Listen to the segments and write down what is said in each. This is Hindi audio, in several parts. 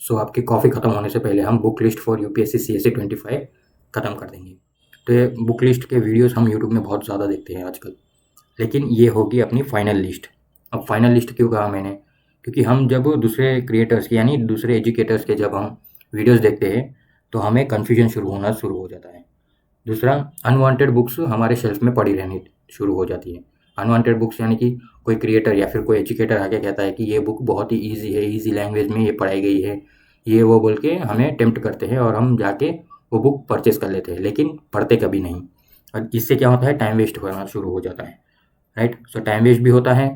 सो आपकी कॉफ़ी ख़त्म होने से पहले हम book list for UPSC CSC 25 ख़त्म कर देंगे। तो ये बुक लिस्ट के वीडियोस हम यूट्यूब में बहुत ज़्यादा देखते हैं आजकल, लेकिन ये होगी अपनी फाइनल लिस्ट। अब फाइनल लिस्ट क्यों कहा मैंने, क्योंकि हम जब दूसरे क्रिएटर्स के यानी दूसरे एजुकेटर्स के जब हम वीडियोस देखते हैं तो हमें कन्फ्यूजन शुरू हो जाता है। दूसरा, अनवांटेड बुक्स हमारे शेल्फ में पड़ी रहनी शुरू हो जाती है। अनवांटेड बुक्स यानी कि कोई क्रिएटर या फिर कोई एजुकेटर आके कहता है कि ये बुक बहुत ही ईजी है, ईजी लैंग्वेज में ये पढ़ाई गई है, ये वो बोल के हमें टेम्प्ट करते हैं और हम जाके वो बुक परचेस कर लेते हैं, लेकिन पढ़ते कभी नहीं। और इससे क्या होता है, टाइम वेस्ट होना शुरू हो जाता है, राइट। सो टाइम वेस्ट भी होता है,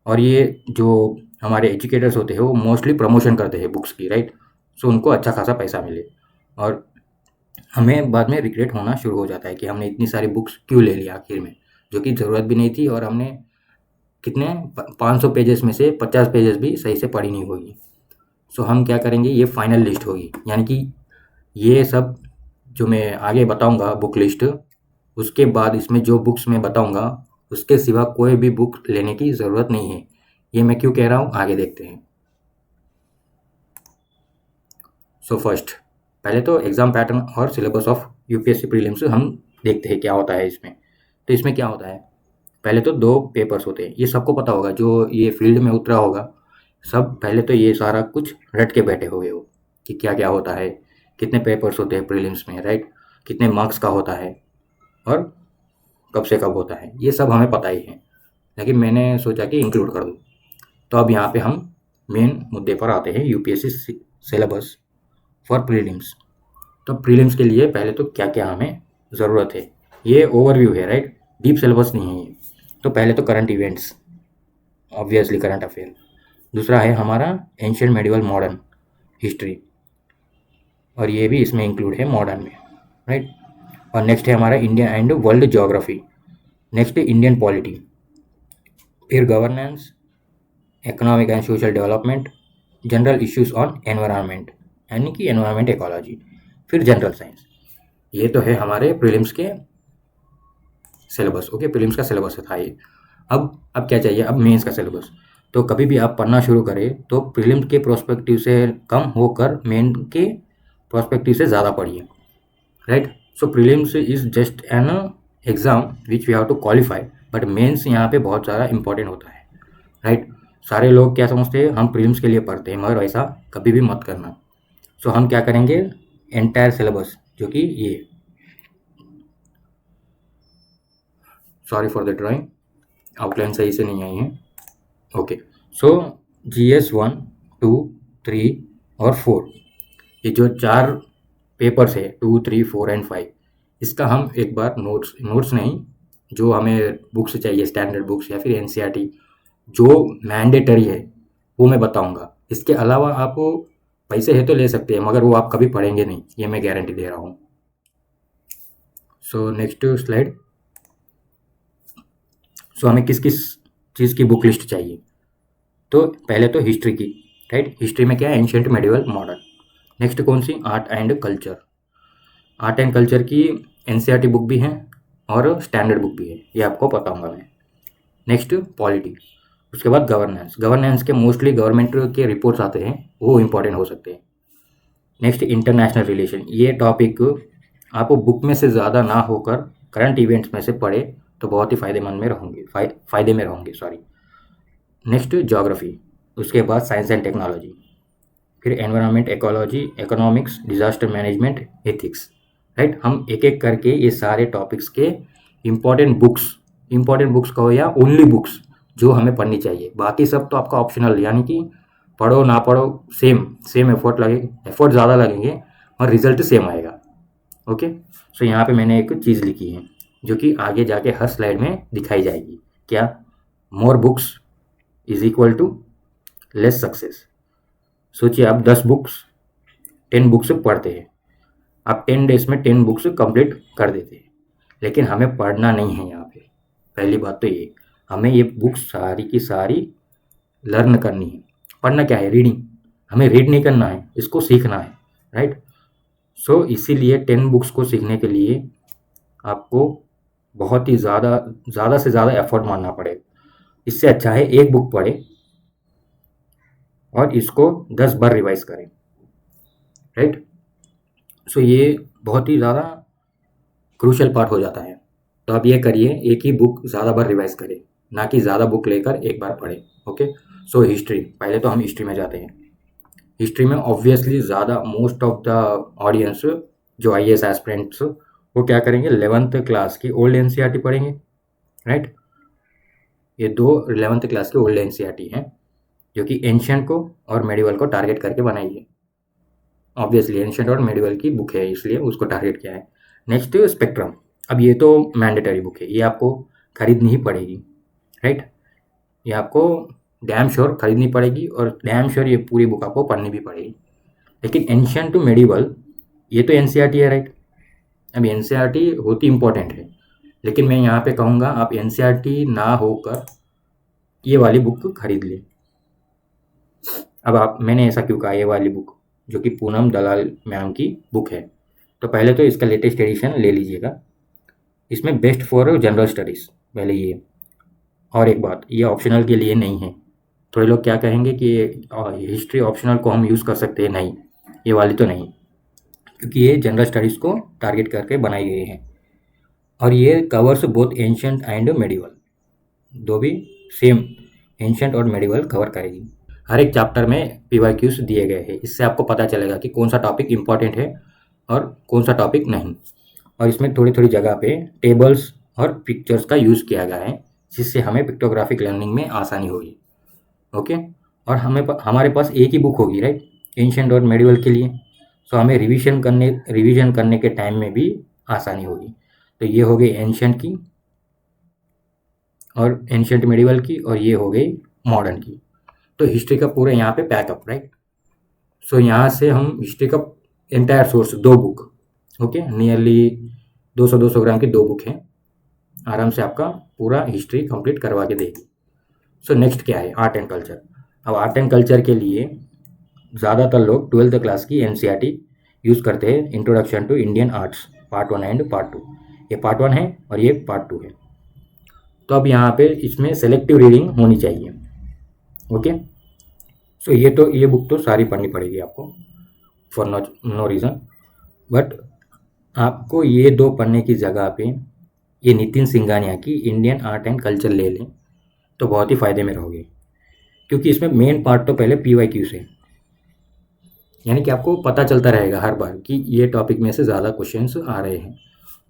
और ये जो हमारे एजुकेटर्स होते हैं वो मोस्टली प्रमोशन करते हैं बुक्स की, राइट। सो उनको अच्छा खासा पैसा मिले, और हमें बाद में रिग्रेट होना शुरू हो जाता है कि हमने इतनी सारी बुक्स क्यों ले लिया आखिर में, जो कि ज़रूरत भी नहीं थी, और हमने कितने 500 पेजेस में से 50 पेजेस भी सही से पढ़ी नहीं होगी। सो हम क्या करेंगे, ये फाइनल लिस्ट होगी, यानी कि ये सब जो मैं आगे बताऊंगा बुक लिस्ट, उसके बाद इसमें जो बुक्स मैं बताऊंगा उसके सिवा कोई भी बुक लेने की ज़रूरत नहीं है। ये मैं क्यों कह रहा हूँ, आगे देखते हैं। सो फर्स्ट, पहले तो एग्ज़ाम पैटर्न और सिलेबस ऑफ यूपीएससी प्रीलिम्स हम देखते हैं क्या होता है इसमें। तो इसमें क्या होता है, पहले तो 2 पेपर्स होते हैं, ये सबको पता होगा, जो ये फील्ड में उतरा होगा सब पहले तो ये सारा कुछ रट के बैठे हुए हो कि क्या क्या होता है, कितने पेपर्स होते हैं प्रीलिम्स में, राइट, कितने मार्क्स का होता है और कब से कब होता है, ये सब हमें पता ही है, लेकिन मैंने सोचा कि इंक्लूड कर दूँ। तो अब यहाँ पे हम मेन मुद्दे पर आते हैं, यूपीएससी सिलेबस फॉर प्रीलिम्स। तो प्रीलिम्स के लिए पहले तो क्या क्या हमें ज़रूरत है, ये ओवरव्यू है, राइट, डीप सिलेबस नहीं है ये। तो पहले तो current events, obviously current affair. दूसरा है हमारा एंशिएंट मेडिवल मॉडर्न हिस्ट्री, और ये भी इसमें इंक्लूड है मॉडर्न में, राइट। और नेक्स्ट है हमारा Indian and world geography. Next है इंडियन पॉलिटी, फिर governance, economic and social development, general issues on environment यानी कि एनवायरनमेंट इकोलॉजी, फिर जनरल साइंस। ये तो है हमारे प्रीलिम्स के सिलेबस। ओके, प्रीलिम्स का सिलेबस था ये। अब क्या चाहिए, अब मेंस का सिलेबस। तो कभी भी आप पढ़ना शुरू करें तो प्रीलिम्स के प्रोस्पेक्टिव से कम होकर मेन के प्रोस्पेक्टिव से ज़्यादा पढ़िए, right. So prelims is just an exam which we have to qualify, but mains यहाँ पे बहुत ज़्यादा इंपॉर्टेंट होता है, राइट। सारे लोग क्या समझते हैं, हम प्रीलिम्स के लिए पढ़ते हैं, मगर वैसा कभी भी मत करना। सो हम क्या करेंगे, एंटायर सिलेबस, जो कि ये, sorry for the drawing, outline सही से नहीं आई है। ओके, सो GS 1, 2, 3 और 4, ये जो 4 पेपर्स है 2, 3, 4 एंड 5, इसका हम एक बार नोट्स नहीं, जो हमें बुक्स चाहिए स्टैंडर्ड बुक्स या फिर एनसीईआरटी जो मैंडेटरी है वो मैं बताऊंगा। इसके अलावा आप पैसे है तो ले सकते हैं, मगर वो आप कभी पढ़ेंगे नहीं, ये मैं गारंटी दे रहा हूँ। So next slide. सो हमें किस किस चीज़ की बुक लिस्ट चाहिए, तो पहले तो हिस्ट्री की, राइट। हिस्ट्री में क्या है, एंशिएंट मेडिवल मॉडर्न। नेक्स्ट कौन सी, art and culture. Art and culture की एनसीईआरटी बुक भी है और स्टैंडर्ड बुक भी है, ये आपको बताऊंगा मैं। नेक्स्ट पॉलिटी, उसके बाद गवर्नेंस। गवर्नेंस के मोस्टली गवर्नमेंट के रिपोर्ट्स आते हैं, वो इंपॉर्टेंट हो सकते हैं। नेक्स्ट इंटरनेशनल रिलेशन, ये टॉपिक आप बुक में से ज़्यादा ना होकर करंट इवेंट्स में से पढ़े तो बहुत ही फायदेमंद में रहूँगे, फायदे में रहूँगे, सॉरी। नेक्स्ट ज्योग्राफी, उसके बाद साइंस एंड टेक्नोलॉजी, फिर environment ecology, economics, disaster management, ethics, right. हम एक एक करके ये सारे टॉपिक्स के इंपॉर्टेंट बुक्स कहो या ओनली बुक्स जो हमें पढ़नी चाहिए, बाकी सब तो आपका ऑप्शनल, यानी कि पढ़ो ना पढ़ो सेम एफर्ट ज़्यादा लगेंगे और रिजल्ट सेम आएगा। ओके, सो यहाँ पे मैंने एक चीज़ लिखी है जो कि आगे जाके हर स्लाइड में दिखाई जाएगी। क्या, more books is equal to less success. सोचिए आप 10 बुक्स पढ़ते हैं, आप 10 डेज में 10 बुक्स कंप्लीट कर देते हैं, लेकिन हमें पढ़ना नहीं है यहाँ पे। पहली बात तो ये, हमें ये बुक्स सारी की सारी लर्न करनी है। पढ़ना क्या है, रीडिंग, हमें रीड नहीं करना है, इसको सीखना है, राइट। सो इसीलिए 10 बुक्स को सीखने के लिए आपको बहुत ही ज़्यादा से ज़्यादा एफर्ट मारना पड़ेगा। इससे अच्छा है एक बुक पढ़े और इसको 10 बार रिवाइज करें, राइट। सो ये बहुत ही ज़्यादा क्रूशल पार्ट हो जाता है। तो आप ये करिए, एक ही बुक ज़्यादा बार रिवाइज करें, ना कि ज़्यादा बुक लेकर एक बार पढ़ें। ओके। सो हिस्ट्री, पहले तो हम हिस्ट्री में जाते हैं। हिस्ट्री में ऑब्वियसली ज़्यादा मोस्ट ऑफ द ऑडियंस जो IAS एस्पिरेंट्स वो क्या करेंगे, 11th क्लास की ओल्ड NCERT पढ़ेंगे, राइट। ये दो 11th क्लास की ओल्ड NCERT हैं जो कि एंशियंट को और मेडिवल को टारगेट करके बनाई है। ऑब्वियसली एंशियंट और मेडिवल की बुक है, इसलिए उसको टारगेट किया है। Next spectrum. अब ये तो मैंडेटरी बुक है, ये आपको खरीदनी ही पड़ेगी, राइट। ये आपको डैम श्योर खरीदनी पड़ेगी और डैम श्योर ये पूरी बुक आपको पढ़नी भी पड़ेगी। लेकिन एंशियंट टू मेडिवल ये तो NCERT है, राइट। अब NCERT होती इंपॉर्टेंट है, लेकिन मैं यहाँ पे कहूँगा आप NCERT ना होकर ये वाली बुक खरीद लें। अब मैंने ऐसा क्यों कहा, ये वाली बुक जो कि पूनम दलाल मैम की बुक है, तो पहले तो इसका लेटेस्ट एडिशन ले लीजिएगा। इसमें बेस्ट फॉर जनरल स्टडीज़ पहले ये। और एक बात, ये ऑप्शनल के लिए नहीं है। थोड़े लोग क्या कहेंगे कि हिस्ट्री ऑप्शनल को हम यूज़ कर सकते हैं, नहीं, ये वाली तो नहीं, क्योंकि ये जनरल स्टडीज़ को टारगेट करके बनाई गई है। और ये covers both ancient and medieval, दो भी सेम एंशियंट और मेडिवल कवर करेगी। हर एक चैप्टर में PYQs दिए गए हैं, इससे आपको पता चलेगा कि कौन सा टॉपिक इम्पॉर्टेंट है और कौन सा टॉपिक नहीं। और इसमें थोड़ी थोड़ी जगह पे टेबल्स और पिक्चर्स का यूज़ किया गया है, जिससे हमें पिक्टोग्राफिक लर्निंग में आसानी होगी। ओके। और हमारे पास एक ही बुक होगी, राइट, एंशियंट और मेडिवल के लिए। सो हमें रिवीजन करने के टाइम में भी आसानी होगी। तो ये हो गई एंशियंट की और एंशियंट मेडिवल की, और ये हो गई मॉडर्न की। तो हिस्ट्री का पूरा यहाँ पे पैकअप, राइट। सो यहाँ से हम हिस्ट्री का एंटायर सोर्स, दो बुक, ओके, नियरली 200 ग्राम की दो बुक हैं, आराम से आपका पूरा हिस्ट्री कंप्लीट करवा के देगी। सो नेक्स्ट क्या है, आर्ट एंड कल्चर। अब आर्ट एंड कल्चर के लिए ज़्यादातर लोग 12th क्लास की NCERT यूज़ करते हैं, introduction to Indian arts part 1 and part 2। ये पार्ट 1 है और ये पार्ट 2 है। तो अब यहाँ पे इसमें सेलेक्टिव रीडिंग होनी चाहिए। ओके। सो ये बुक तो सारी पढ़नी पड़ेगी आपको फॉर नो रीज़न, बट आपको ये दो पढ़ने की जगह पे ये नितिन सिंघानिया की इंडियन आर्ट एंड कल्चर ले लें तो बहुत ही फ़ायदे में रहोगे, क्योंकि इसमें मेन पार्ट तो पहले PYQ से, यानी कि आपको पता चलता रहेगा हर बार कि ये टॉपिक में से ज़्यादा क्वेश्चंस आ रहे हैं।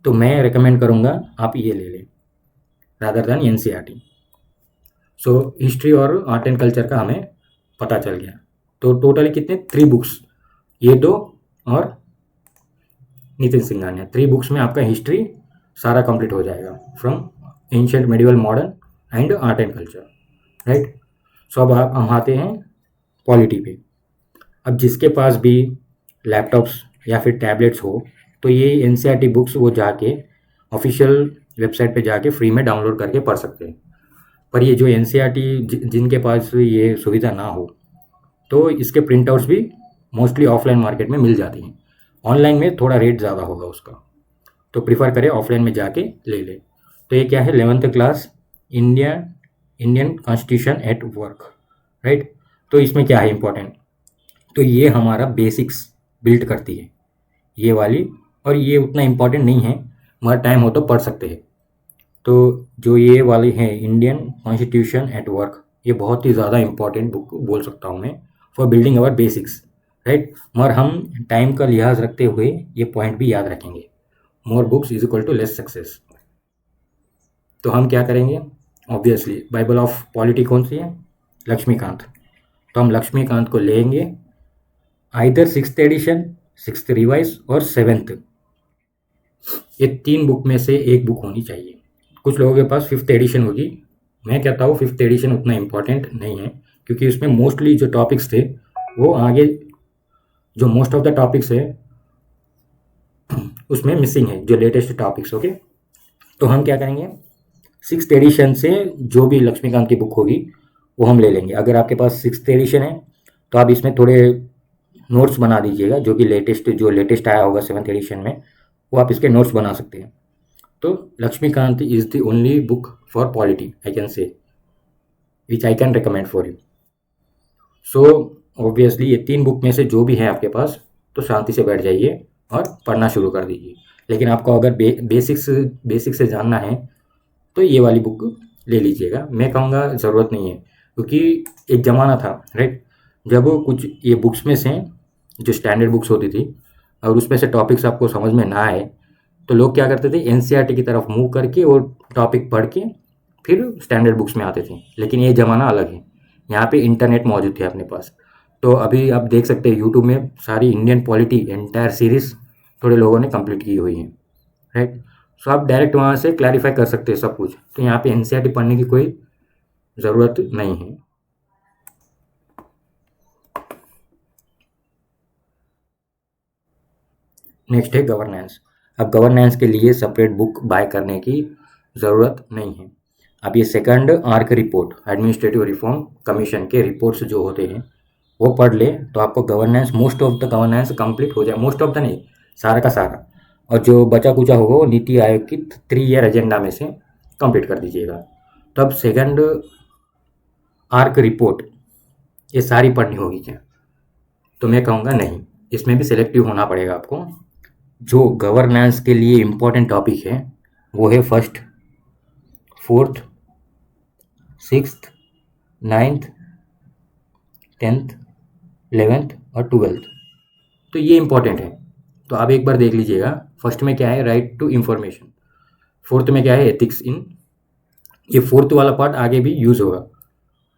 तो मैं रिकमेंड करूँगा आप ये ले लें rather than NCERT। So history और आर्ट एंड कल्चर का हमें पता चल गया। तो टोटली कितने, 3 बुक्स, ये दो और नितिन सिंघानिया, 3 बुक्स में आपका हिस्ट्री सारा कंप्लीट हो जाएगा from ancient, medieval, modern and art and culture, right. So अब हम आते हैं पॉलिटी पे। अब जिसके पास भी लैपटॉप्स या फिर टैबलेट्स हो तो ये NCERT बुक्स वो जाके ऑफिशियल वेबसाइट पे जाके फ्री में डाउनलोड करके पढ़ सकते हैं। पर ये जो NCERT जिनके पास ये सुविधा ना हो तो इसके प्रिंट आउट्स भी मोस्टली ऑफलाइन मार्केट में मिल जाती हैं। ऑनलाइन में थोड़ा रेट ज़्यादा होगा उसका, तो प्रिफर करें ऑफलाइन में जाके ले लें। तो ये क्या है, 11th class Indian constitution at work, right. तो इसमें क्या है इम्पोर्टेंट, तो ये हमारा बेसिक्स बिल्ड करती है ये वाली, और ये उतना इम्पोर्टेंट नहीं है, मगर टाइम हो तो पढ़ सकते हैं। तो जो ये वाली है इंडियन कॉन्स्टिट्यूशन एट वर्क, ये बहुत ही ज़्यादा इम्पोर्टेंट बुक बोल सकता हूँ मैं for building our basics, right. मगर हम टाइम का लिहाज रखते हुए ये पॉइंट भी याद रखेंगे, more books is equal to less success. तो हम क्या करेंगे, ऑब्वियसली बाइबल ऑफ पॉलिटी कौन सी है, लक्ष्मीकांत। तो हम लक्ष्मीकांत को लेंगे, either 6th addition, 6th revise और 7th, ये 3 बुक में से एक बुक होनी चाहिए। कुछ लोगों के पास 5th एडिशन होगी, मैं कहता हूँ 5th एडिशन उतना इम्पोर्टेंट नहीं है, क्योंकि उसमें मोस्टली जो टॉपिक्स थे वो आगे जो मोस्ट ऑफ द टॉपिक्स है उसमें मिसिंग है, जो लेटेस्ट टॉपिक्स। ओके। तो हम क्या करेंगे, 6th एडिशन से जो भी लक्ष्मीकांत की बुक होगी वो हम ले लेंगे। अगर आपके पास 6th एडिशन है तो आप इसमें थोड़े नोट्स बना दीजिएगा, जो कि लेटेस्ट आया होगा 7th एडिशन में, वो आप इसके नोट्स बना सकते हैं। तो Laxmikanth is the only book for polity I can say, which I can recommend for you. So obviously ये 3 बुक में से जो भी है आपके पास तो शांति से बैठ जाइए और पढ़ना शुरू कर दीजिए। लेकिन आपको अगर बेसिक्स से जानना है तो ये वाली बुक ले लीजिएगा। मैं कहूँगा ज़रूरत नहीं है, क्योंकि एक ज़माना था, राइट, जब कुछ ये बुक्स में से जो स्टैंडर्ड बुक्स होती थी और उसमें से टॉपिक्स आपको समझ में ना आए तो लोग क्या करते थे, एनसीईआरटी की तरफ मूव करके वो टॉपिक पढ़ के फिर स्टैंडर्ड बुक्स में आते थे। लेकिन ये ज़माना अलग है, यहाँ पे इंटरनेट मौजूद थे अपने पास। तो अभी आप देख सकते हैं यूट्यूब में सारी इंडियन पॉलिटी एंटायर सीरीज थोड़े लोगों ने कंप्लीट की हुई है, राइट। सो आप डायरेक्ट वहाँ से क्लैरिफाई कर सकते हैं सब कुछ। तो यहाँ पे एनसीईआरटी पढ़ने की कोई ज़रूरत नहीं है। नेक्स्ट है गवर्नेंस। अब गवर्नेंस के लिए सेपरेट बुक बाय करने की ज़रूरत नहीं है। अब ये second arc report, administrative reform commission के रिपोर्ट्स जो होते हैं वो पढ़ ले तो आपको governance, most of the governance complete हो जाए। मोस्ट ऑफ द नहीं, सारा का सारा। और जो बचा कुचा होगा वो नीति आयोग की 3 ईयर एजेंडा में से कंप्लीट कर दीजिएगा। तब सेकंड आर्क रिपोर्ट ये सारी पढ़नी होगी क्या? तो मैं कहूँगा नहीं, इसमें भी सिलेक्टिव होना पड़ेगा आपको। जो गवर्नेंस के लिए इम्पोर्टेंट टॉपिक है वो है first, fourth, sixth, 9th, 10th, 11th और 12th। तो ये इम्पोर्टेंट है, तो आप एक बार देख लीजिएगा। फर्स्ट में क्या है, राइट टू इंफॉर्मेशन। फोर्थ में क्या है, एथिक्स इन, ये फोर्थ वाला पार्ट आगे भी यूज़ होगा।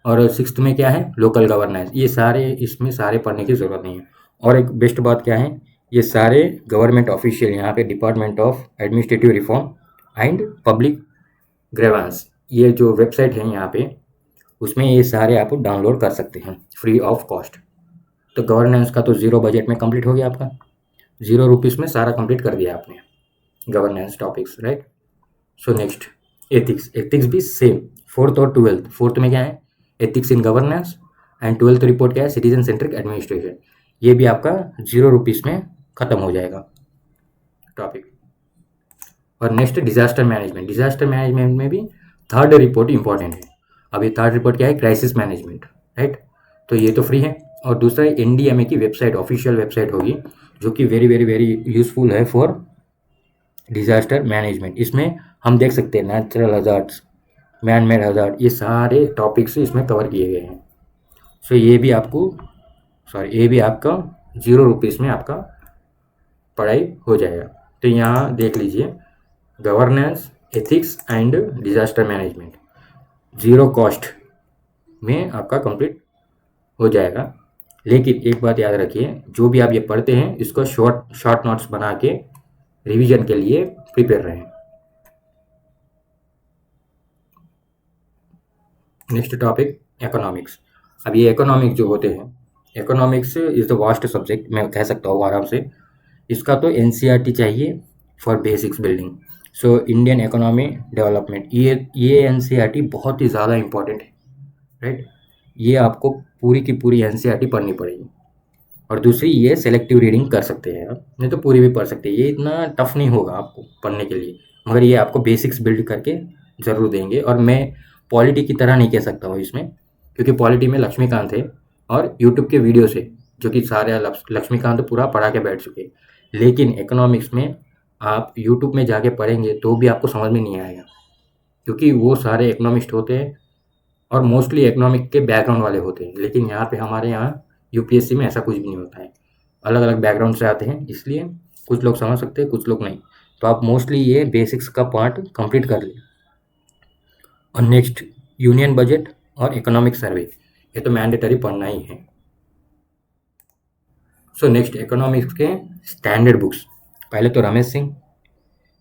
और सिक्स्थ में क्या है, लोकल गवर्नेंस। ये सारे, इसमें सारे पढ़ने की ज़रूरत नहीं है। और एक बेस्ट बात क्या है, ये सारे गवर्नमेंट ऑफिशियल, यहाँ पे department of administrative reform and public grievance, ये जो वेबसाइट है यहाँ पे, उसमें ये सारे आप डाउनलोड कर सकते हैं फ्री ऑफ कॉस्ट। तो गवर्नेंस का तो 0 बजट में कंप्लीट हो गया आपका, 0 रुपीज़ में सारा कंप्लीट कर दिया आपने governance topics, right. So next ethics. Ethics भी सेम, फोर्थ और 12th। फोर्थ में क्या है, ethics in governance, and 12th report क्या है, सिटीजन सेंट्रिक एडमिनिस्ट्रेशन। ये भी आपका 0 रुपीज़ में ख़त्म हो जाएगा टॉपिक। और next disaster management. Disaster management में भी थर्ड रिपोर्ट इंपॉर्टेंट है। अभी थर्ड रिपोर्ट क्या है, क्राइसिस मैनेजमेंट, राइट। तो ये तो फ्री है। और दूसरा एनडीएमए की वेबसाइट, ऑफिशियल वेबसाइट होगी, जो कि वेरी वेरी वेरी यूजफुल है फॉर डिजास्टर मैनेजमेंट। इसमें हम देख सकते हैं natural hazards, man made hazard, ये सारे टॉपिक्स इसमें कवर किए गए हैं। सो ये भी आपका 0 रुपीज़ में आपका पढ़ाई हो जाएगा। तो यहाँ देख लीजिए, governance, ethics and disaster management 0 cost में आपका कंप्लीट हो जाएगा। लेकिन एक बात याद रखिए, जो भी आप ये पढ़ते हैं इसको शॉर्ट नोट्स बना के रिवीजन के लिए प्रिपेयर रहें। Next topic, economics. अब ये इकोनॉमिक्स जो होते हैं, economics is the vast subject, मैं कह सकता हूँ आराम से। इसका तो एनसीईआरटी चाहिए for basics building. So Indian economy development, ये एनसीईआरटी बहुत ही ज़्यादा इम्पोर्टेंट है, राइट। ये आपको पूरी की पूरी एनसीईआरटी पढ़नी पड़ेगी। और दूसरी, ये सेलेक्टिव रीडिंग कर सकते हैं आप, नहीं तो पूरी भी पढ़ सकते हैं। ये इतना टफ नहीं होगा आपको पढ़ने के लिए, मगर ये आपको बेसिक्स बिल्ड करके ज़रूर देंगे। और मैं पॉलिटी की तरह नहीं कह सकता हूँ इसमें, क्योंकि पॉलिटी में लक्ष्मीकांत है और यूट्यूब के वीडियो से जो कि सारे लक्ष्मीकांत पूरा पढ़ा के बैठ चुके। लेकिन इकोनॉमिक्स में आप यूट्यूब में जाके पढ़ेंगे तो भी आपको समझ में नहीं आएगा, क्योंकि वो सारे इकोनॉमिस्ट होते हैं और मोस्टली इकोनॉमिक के बैकग्राउंड वाले होते हैं। लेकिन यहाँ पे हमारे यहाँ यूपीएससी में ऐसा कुछ भी नहीं होता है, अलग अलग बैकग्राउंड से आते हैं, इसलिए कुछ लोग समझ सकते हैं, कुछ लोग नहीं। तो आप मोस्टली ये बेसिक्स का पार्ट कंप्लीट कर लें। और नेक्स्ट, यूनियन बजट और इकोनॉमिक सर्वे, ये तो मैंडेटरी पढ़ना ही है। सो नेक्स्ट, इकोनॉमिक्स के स्टैंडर्ड बुक्स। पहले तो रमेश सिंह,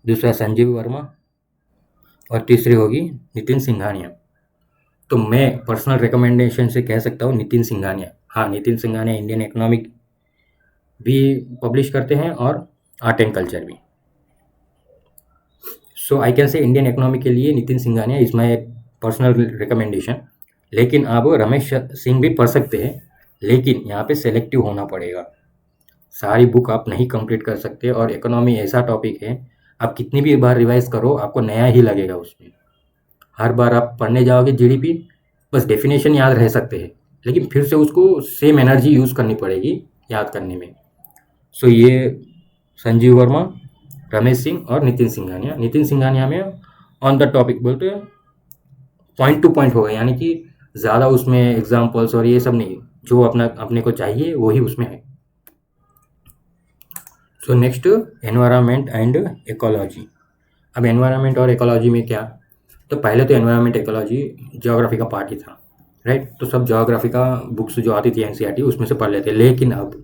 दूसरा संजीव वर्मा और तीसरी होगी नितिन सिंघानिया। तो मैं पर्सनल रिकमेंडेशन से कह सकता हूँ नितिन सिंघानिया। हाँ, नितिन सिंघानिया इंडियन इकोनॉमिक भी पब्लिश करते हैं और आर्ट एंड कल्चर भी। So I can say Indian economy के लिए Nitin Singhania is my personal recommendation. लेकिन आप रमेश सिंह भी पढ़ सकते हैं, लेकिन यहाँ पे सेलेक्टिव होना पड़ेगा। सारी बुक आप नहीं कंप्लीट कर सकते। और इकोनॉमी ऐसा टॉपिक है, आप कितनी भी बार रिवाइज करो आपको नया ही लगेगा उसमें। हर बार आप पढ़ने जाओगे जीडीपी, बस डेफिनेशन याद रह सकते हैं, लेकिन फिर से उसको सेम एनर्जी यूज़ करनी पड़ेगी याद करने में। सो ये संजीव वर्मा, रमेश सिंह और नितिन सिंघानिया। नितिन सिंघानिया में ऑन द टॉपिक बोलते हैं, पॉइंट टू पॉइंट होगा, यानी कि ज़्यादा उसमें एग्जाम्पल्स और ये सब नहीं, जो अपने को चाहिए वही उसमें है। So next, environment and ecology. अब एनवायरनमेंट और इकोलॉजी में क्या, तो पहले तो एनवायरनमेंट इकोलॉजी ज्योग्राफी का पार्ट ही था, राइट। तो सब ज्योग्राफी का बुक्स जो आती थी एनसीईआरटी उसमें से पढ़ लेते, लेकिन अब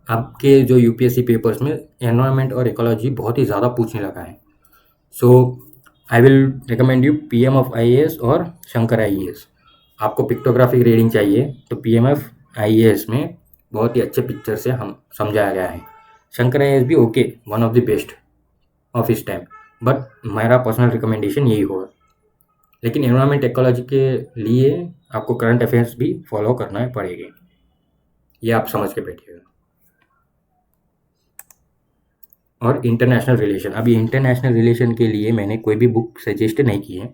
आपके जो यूपीएससी पेपर्स में एनवायरनमेंट और इकोलॉजी बहुत ही ज़्यादा पूछने लगा है। So I will recommend you PM of IAS और शंकर आईएएस। आपको पिक्टोग्राफिक रीडिंग चाहिए तो पीएम ऑफ आईएएस में बहुत ही अच्छे पिक्चर से हम समझाया गया है। शंकर आईएएस भी okay, one of the best of इस टाइम, बट मेरा पर्सनल रिकमेंडेशन यही होगा। लेकिन एनवायरनमेंट इकोलॉजी के लिए आपको करंट अफेयर्स भी फॉलो करना पड़ेगा, ये आप समझ के बैठिएगा। और इंटरनेशनल रिलेशन, अभी इंटरनेशनल रिलेशन के लिए मैंने कोई भी बुक सजेस्ट नहीं की है।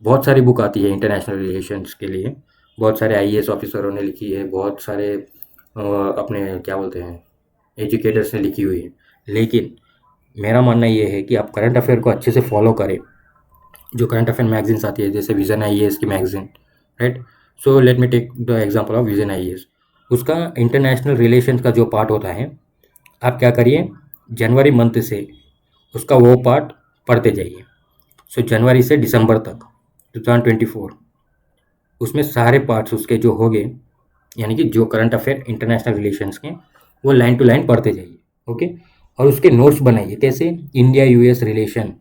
बहुत सारी बुक आती है इंटरनेशनल रिलेशंस के लिए, बहुत सारे आईएएस ऑफिसरों ने लिखी है, बहुत सारे अपने क्या बोलते हैं एजुकेटर्स ने लिखी हुई है। लेकिन मेरा मानना ये है कि आप करंट अफेयर को अच्छे से फॉलो करें। जो करंट अफेयर मैगजीन्स आती है जैसे विजन आईएएस की magazine, right. So let me take the example of Vision IAS. उसका इंटरनेशनल रिलेशंस का जो पार्ट होता है, आप क्या करिए, जनवरी मंथ से उसका वो पार्ट पढ़ते जाइए। सो जनवरी से दिसंबर तक 2024 उसमें सारे पार्ट्स उसके जो हो गए, यानी कि जो करंट अफेयर इंटरनेशनल रिलेशंस के, वो लाइन टू लाइन पढ़ते जाइए, ओके। और उसके नोट्स बनाइए, कैसे, इंडिया यूएस रिलेशन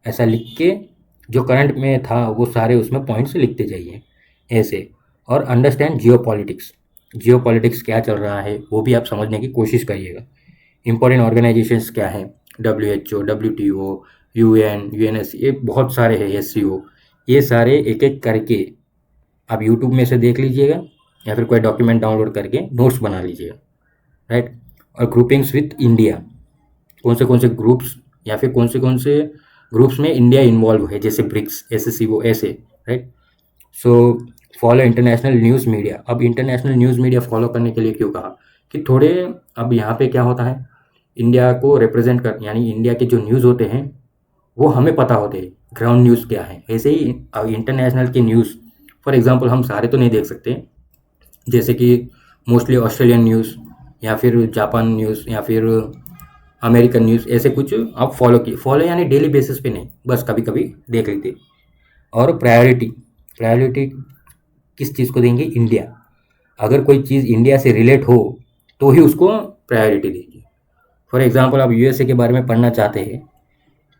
ऐसा लिख के जो करंट में था वो सारे उसमें पॉइंट्स लिखते जाइए ऐसे। और अंडरस्टैंड जियोपॉलिटिक्स, जियोपॉलिटिक्स क्या चल रहा है वो भी आप समझने की कोशिश करिएगा। इंपॉर्टेंट ऑर्गेनाइजेशंस क्या हैं, WHO, WTO, UN, UNSC, ये बहुत सारे हैं, SCO, ये सारे एक एक करके आप यूट्यूब में से देख लीजिएगा या फिर कोई डॉक्यूमेंट डाउनलोड करके नोट्स बना लीजिएगा, राइट। और ग्रुपिंग्स विथ इंडिया, कौन से ग्रुप्स या फिर कौन से ग्रुप्स में इंडिया इन्वॉल्व है, जैसे ब्रिक्स, SCO ऐसे, right. So follow international news media. अब इंटरनेशनल न्यूज़ मीडिया फॉलो करने के लिए क्यों कहा, कि थोड़े अब यहाँ पे क्या होता है, इंडिया को रिप्रेजेंट कर, यानी इंडिया के जो न्यूज़ होते हैं वो हमें पता होते हैं, ग्राउंड न्यूज़ क्या है। ऐसे ही इंटरनेशनल की न्यूज़, फॉर एग्जांपल हम सारे तो नहीं देख सकते, जैसे कि मोस्टली ऑस्ट्रेलियन न्यूज़ या फिर जापान न्यूज़ या फिर अमेरिकन न्यूज़, ऐसे कुछ आप फॉलो यानी डेली बेसिस पे नहीं, बस कभी कभी देख लेते। और प्रायोरिटी किस चीज़ को देंगे, इंडिया। अगर कोई चीज़ इंडिया से रिलेट हो तो ही उसको प्रायोरिटी देंगे। फॉर एग्जांपल आप यूएसए के बारे में पढ़ना चाहते हैं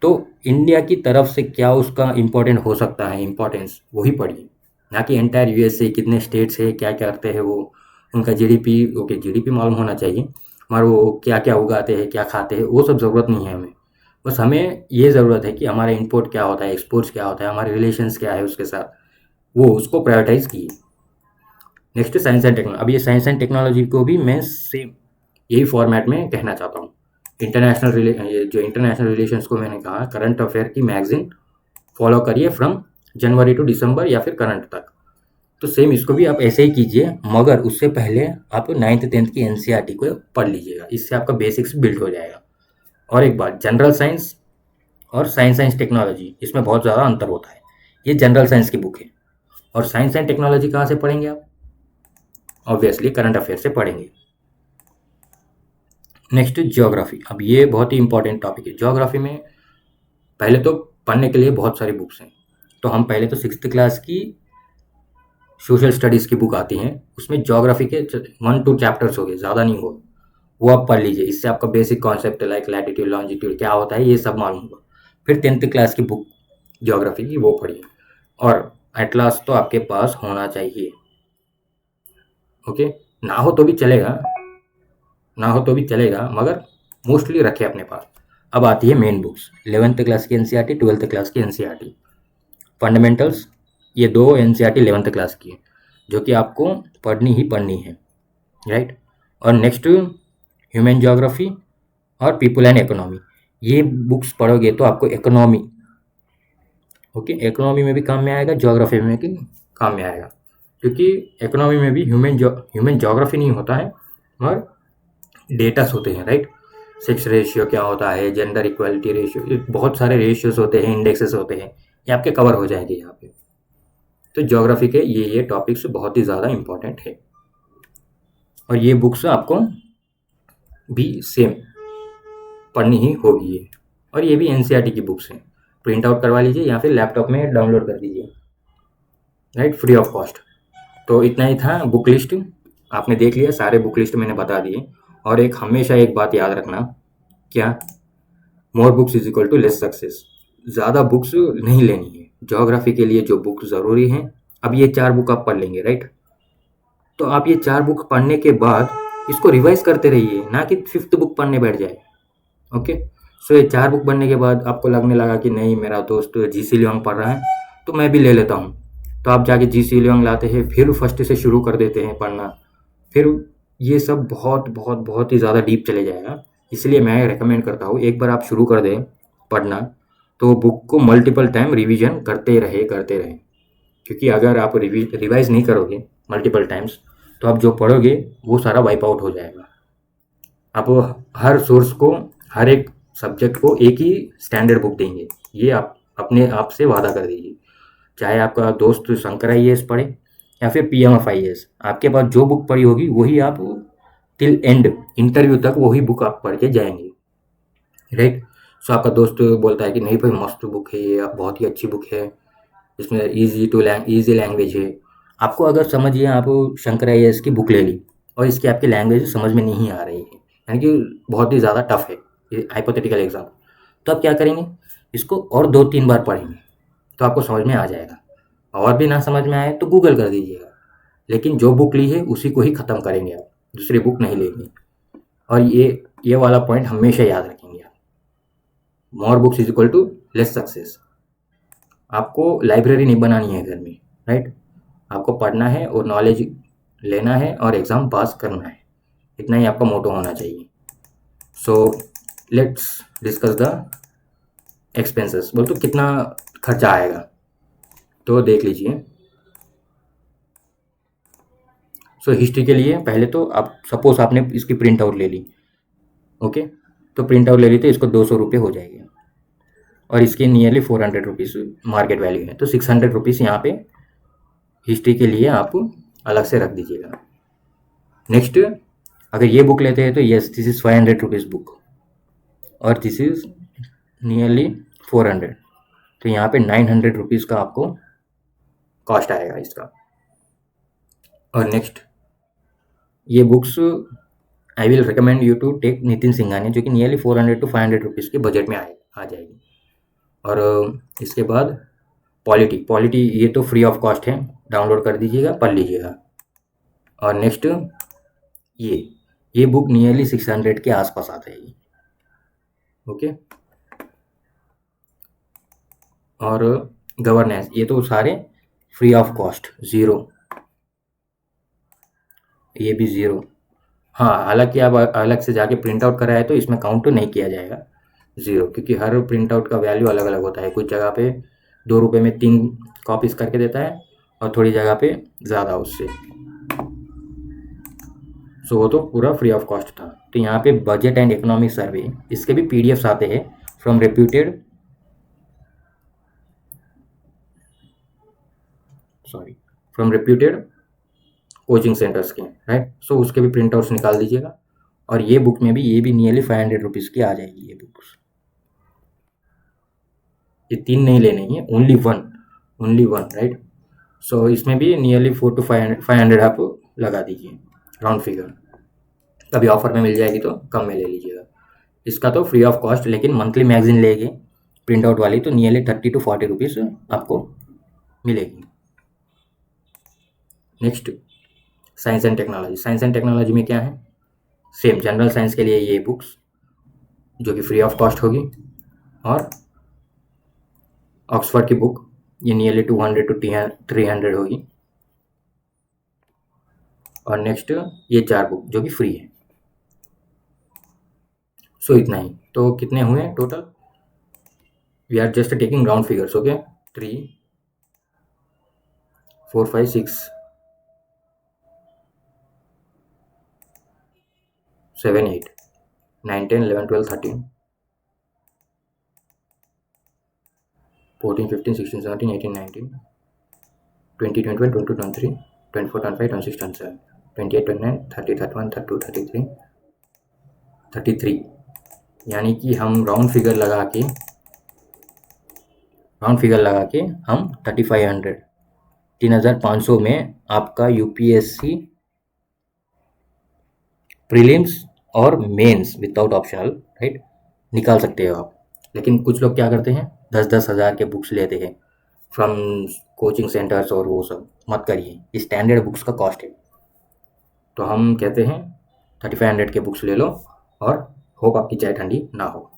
तो इंडिया की तरफ से क्या उसका इम्पोर्टेंट हो सकता है, इम्पोर्टेंस वही पढ़िए, ना कि एंटायर यूएसए कितने स्टेट्स है, क्या क्या करते हैं वो, उनका जीडीपी, ओके जीडीपी मालूम होना चाहिए, मगर वो क्या क्या उगाते हैं, क्या खाते हैं, वो सब ज़रूरत नहीं है हमें। बस हमें ये ज़रूरत है कि हमारा इम्पोर्ट क्या होता है, एक्सपोर्ट्स क्या होता है, हमारे रिलेशंस क्या है उसके साथ, वो उसको प्रायोरिटाइज किए। Next, science and technology. अब ये साइंस एंड टेक्नोलॉजी को भी मैं सेम यही फॉर्मेट में कहना चाहता हूँ। जो इंटरनेशनल रिलेशंस को मैंने कहा, करंट अफेयर की मैगजीन फॉलो करिए फ्रॉम जनवरी टू दिसंबर या फिर करंट तक। तो सेम इसको भी आप ऐसे ही कीजिए, मगर उससे पहले आप 9th 10th की एनसीईआरटी को पढ़ लीजिएगा, इससे आपका बेसिक्स बिल्ड हो जाएगा। और एक बात, जनरल साइंस और साइंस टेक्नोलॉजी, इसमें बहुत ज़्यादा अंतर होता है। ये जनरल साइंस की बुक है, और साइंस एंड टेक्नोलॉजी कहाँ से पढ़ेंगे आप, ऑब्वियसली करंट अफेयर से पढ़ेंगे। Next, geography. अब ये बहुत ही इंपॉर्टेंट टॉपिक है। ज्योग्राफी में पहले तो पढ़ने के लिए बहुत सारी बुक्स हैं, तो हम पहले तो 6th क्लास की सोशल स्टडीज़ की बुक आती हैं, उसमें ज्योग्राफी के 1-2 चैप्टर्स हो गए, ज़्यादा नहीं हो, वो आप पढ़ लीजिए। इससे आपका basic concept like latitude longitude क्या होता है ये सब मालूम होगा। फिर 10th क्लास की बुक ज्योग्राफी की वो पढ़िए, और एटलास तो आपके पास होना चाहिए, ओके। ना हो तो भी चलेगा, मगर मोस्टली रखे अपने पास। अब आती है मेन बुक्स, 11th क्लास की एनसीईआरटी, 12th क्लास की एनसीईआरटी। फंडामेंटल्स, ये 2 एनसीईआरटी 11th क्लास की है, जो कि आपको पढ़नी ही पढ़नी है, राइट। और नेक्स्ट, ह्यूमन ज्योग्राफी और पीपल एंड इकोनॉमी। ये बुक्स पढ़ोगे तो आपको इकोनॉमी, ओके, इकोनॉमी में भी काम में आएगा, ज्योग्राफी में भी काम में आएगा, क्योंकि इकोनॉमी में भी ह्यूमन ज्योग्राफी नहीं होता है, मगर डेटास होते हैं, राइट। सेक्स रेशियो क्या होता है, जेंडर इक्वालिटी रेशियो, बहुत सारे रेशियोज होते हैं, इंडेक्सेस होते हैं, ये आपके कवर हो जाएंगे यहाँ पे। तो ज्योग्राफी के ये टॉपिक्स बहुत ही ज़्यादा इंपॉर्टेंट है, और ये बुक्स आपको भी सेम पढ़नी ही होगी ये। और ये भी एनसीईआरटी की बुक्स हैं, प्रिंट आउट करवा लीजिए या फिर लैपटॉप में डाउनलोड कर दीजिए, राइट, फ्री ऑफ कॉस्ट। तो इतना ही था बुक लिस्ट, आपने देख लिया, सारे बुक लिस्ट मैंने बता दिए। और एक हमेशा एक बात याद रखना, क्या, more books is equal to less success. ज़्यादा बुक्स नहीं लेनी है ज्योग्राफी के लिए, जो बुक ज़रूरी हैं। अब ये 4 बुक आप पढ़ लेंगे, राइट। तो आप ये 4 बुक पढ़ने के बाद इसको रिवाइज करते रहिए, ना कि 5th बुक पढ़ने बैठ जाए। ओके। सो ये 4 बुक पढ़ने के बाद आपको लगने लगा कि नहीं, मेरा दोस्त जीसी लियोंग पढ़ रहा है तो मैं भी ले लेता हूँ, तो आप जाके जीसी लियोंग लाते हैं, फिर फर्स्ट से शुरू कर देते हैं पढ़ना। फिर ये सब बहुत बहुत बहुत ही ज़्यादा डीप चले जाएगा। इसलिए मैं रेकमेंड करता हूँ, एक बार आप शुरू कर दें पढ़ना, तो बुक को मल्टीपल टाइम रिवीजन करते रहे। क्योंकि अगर आप रिवाइज नहीं करोगे मल्टीपल टाइम्स, तो आप जो पढ़ोगे वो सारा वाइप आउट हो जाएगा। आप हर सोर्स को, हर एक सब्जेक्ट को एक ही स्टैंडर्ड बुक देंगे, ये आप अपने आप से वादा कर दीजिए। चाहे आपका दोस्त शंकर आईएएस पढ़े या फिर पीएमएफ आईएएस, आपके पास जो बुक पढ़ी होगी वही आप टिल एंड इंटरव्यू तक वही बुक आप पढ़ के जाएंगे, राइट। सो आपका दोस्त बोलता है कि नहीं भाई, मस्त बुक है ये, बहुत ही अच्छी बुक है, इसमें ईजी लैंग्वेज है। आपको अगर समझिए, आप शंकर आईएएस की बुक ले ली और इसकी आपकी लैंग्वेज समझ में नहीं आ रही है, यानी कि बहुत ही ज़्यादा टफ है ये हाइपोथेटिकल एग्जाम, तो आप क्या करेंगे, इसको और 2-3 बार पढ़ेंगे तो आपको समझ में आ जाएगा। और भी ना समझ में आए तो गूगल कर दीजिएगा, लेकिन जो बुक ली है उसी को ही ख़त्म करेंगे आप, दूसरी बुक नहीं लेंगे। और ये वाला पॉइंट हमेशा याद रखेंगे आप, more books is equal to less success. आपको लाइब्रेरी नहीं बनानी है घर में, राइट। आपको पढ़ना है और नॉलेज लेना है और एग्ज़ाम पास करना है, इतना ही आपका मोटो होना चाहिए। So let's discuss the expenses. बोल तो कितना खर्चा आएगा, तो देख लीजिए। सो हिस्ट्री के लिए पहले तो आप सपोज आपने इसकी प्रिंट आउट ले ली, ओके, तो प्रिंट आउट ले ली तो इसको 200 रुपये हो जाएगी, और इसके नियरली 400 रुपीज़ मार्केट वैल्यू है, तो 600 रुपीज़ यहाँ पे हिस्ट्री के लिए आप अलग से रख दीजिएगा। नेक्स्ट, अगर ये बुक लेते हैं तो yes, this is 500 rupees book, और दिस इज़ नियरली 400, तो यहाँ पे 900 रुपीज़ का आपको कॉस्ट आएगा इसका। और नेक्स्ट, ये books I will recommend you to take Nitin Singhania, जो कि नियरली 400 to 500 रुपीज़ के बजट में आ जाएगी। और इसके बाद पॉलिटी ये तो फ्री ऑफ कॉस्ट है, डाउनलोड कर दीजिएगा, पढ़ लीजिएगा। और नेक्स्ट, ये बुक नियरली 600 के आसपास आ जाएगी, ओके। और गवर्नेंस, ये तो सारे फ्री ऑफ कॉस्ट, ज़ीरो, ये भी ज़ीरो। हाँ, हालांकि आप अलग से जाके प्रिंट आउट कराए तो इसमें काउंट तो नहीं किया जाएगा, ज़ीरो, क्योंकि हर प्रिंट आउट का वैल्यू अलग अलग होता है। कुछ जगह पे 2 रुपये में 3 कॉपीज़ करके देता है, और थोड़ी जगह पे ज़्यादा उससे। सो वो तो पूरा फ्री ऑफ कॉस्ट था। तो यहाँ पे बजट एंड इकोनॉमिक सर्वे, इसके भी पीडीएफ्स आते हैं फ्रॉम रेप्यूटेड कोचिंग सेंटर्स के, राइट। सो उसके भी प्रिंट आउट्स निकाल दीजिएगा। और ये बुक में भी, ये भी नियरली 500 रुपीज़ की आ जाएगी ये बुक्स। ये 3 नहीं लेने हैं, ओनली वन, राइट। सो इसमें भी नियरली 400 to 500 आप लगा दीजिए, राउंड फिगर। कभी ऑफर में मिल जाएगी तो कम में ले लीजिएगा। इसका तो फ्री ऑफ कॉस्ट, लेकिन मंथली मैगजीन लेंगे प्रिंट आउट वाली तो नियरली 30 to 40 रुपीज़ आपको मिलेगी। नेक्स्ट, साइंस एंड टेक्नोलॉजी में क्या है, सेम जनरल साइंस के लिए ये बुक्स जो कि फ्री ऑफ कॉस्ट होगी, और ऑक्सफोर्ड की बुक ये नियरली 200 to 300 होगी। और नेक्स्ट, ये 4 बुक जो कि फ्री है। सो इतना ही, तो कितने हुए total, we are just taking round figures, okay. 3, 4, 5, 6, 7 8 9 10 11 12 13 14 15 16 17 18 19 20 21 22 23 24 25 26 27 28 29 30 31 32 33 33, यानी कि हम राउंड फिगर लगा के हम 3500 3500 में आपका यूपीएससी प्रीलिम्स और मेंस विदाउट ऑप्शनल राइट निकाल सकते हो आप। लेकिन कुछ लोग क्या करते हैं 10-10 हज़ार के बुक्स लेते हैं फ्रॉम कोचिंग सेंटर्स और वो सब मत करिए, स्टैंडर्ड बुक्स का कॉस्ट है। तो हम कहते हैं 3500 के बुक्स ले लो और होप आपकी चाय ठंडी ना हो।